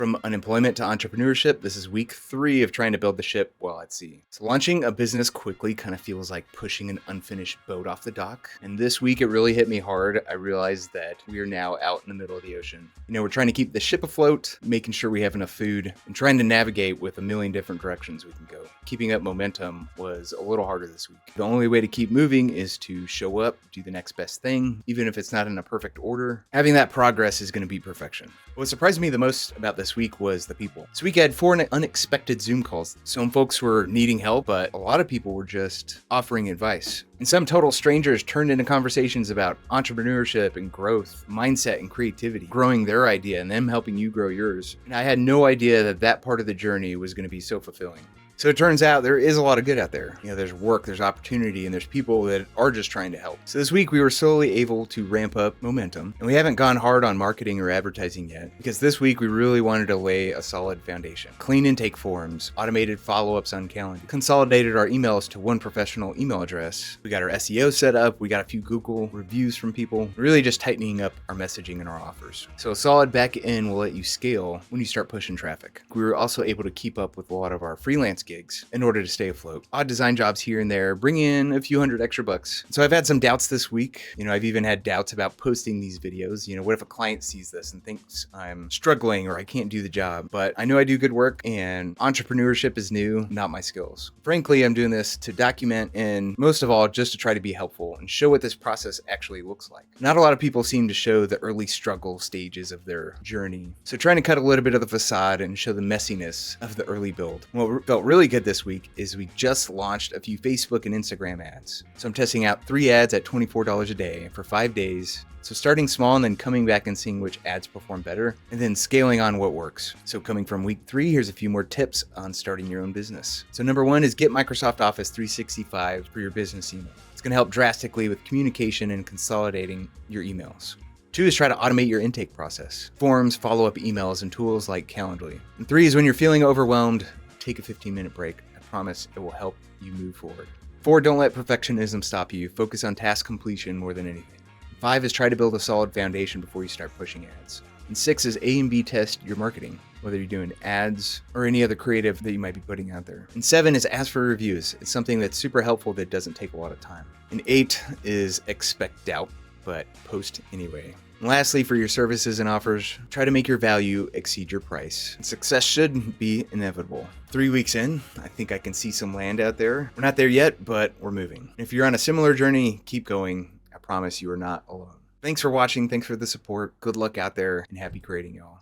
From unemployment to entrepreneurship, this is week 3 of trying to build the ship while at sea. So launching a business quickly kind of feels like pushing an unfinished boat off the dock. And this week it really hit me hard. I realized that we are now out in the middle of the ocean. We're trying to keep the ship afloat, making sure we have enough food, and trying to navigate with a million different directions we can go. Keeping up momentum was a little harder this week. The only way to keep moving is to show up, do the next best thing, even if it's not in a perfect order. Having that progress is going to beat perfection. What surprised me the most about this week was the people. This week I had 4 unexpected Zoom calls. Some folks were needing help, but a lot of people were just offering advice. And some total strangers turned into conversations about entrepreneurship and growth, mindset and creativity, growing their idea and them helping you grow yours. And I had no idea that that part of the journey was going to be so fulfilling. So it turns out there is a lot of good out there. There's work, there's opportunity, and there's people that are just trying to help. So this week we were slowly able to ramp up momentum, and we haven't gone hard on marketing or advertising yet, because this week we really wanted to lay a solid foundation. Clean intake forms, automated follow-ups on Calendly, consolidated our emails to one professional email address. We got our SEO set up, we got a few Google reviews from people, really just tightening up our messaging and our offers. So a solid back end will let you scale when you start pushing traffic. We were also able to keep up with a lot of our freelance gigs in order to stay afloat. Odd design jobs here and there, bring in a few hundred extra bucks. So I've had some doubts this week. I've even had doubts about posting these videos. What if a client sees this and thinks I'm struggling or I can't do the job? But I know I do good work, and entrepreneurship is new, not my skills. Frankly, I'm doing this to document and most of all, just to try to be helpful and show what this process actually looks like. Not a lot of people seem to show the early struggle stages of their journey. So trying to cut a little bit of the facade and show the messiness of the early build. What felt really good this week is we just launched a few Facebook and Instagram ads. So I'm testing out 3 ads at $24 a day for 5 days. So starting small and then coming back and seeing which ads perform better, and then scaling on what works. So coming from week 3, here's a few more tips on starting your own business. So number 1 is get Microsoft Office 365 for your business email. It's going to help drastically with communication and consolidating your emails. 2 is try to automate your intake process. Forms, follow-up emails, and tools like Calendly. And 3 is when you're feeling overwhelmed, take a 15-minute break. I promise it will help you move forward. 4, don't let perfectionism stop you. Focus on task completion more than anything. 5 is try to build a solid foundation before you start pushing ads. And 6 is A and B test your marketing, whether you're doing ads or any other creative that you might be putting out there. And 7 is ask for reviews. It's something that's super helpful that doesn't take a lot of time. And 8 is expect doubt, but post anyway. And lastly, for your services and offers, try to make your value exceed your price. And success should be inevitable. 3 weeks in, I think I can see some land out there. We're not there yet, but we're moving. If you're on a similar journey, keep going. I promise you are not alone. Thanks for watching. Thanks for the support. Good luck out there and happy creating, y'all.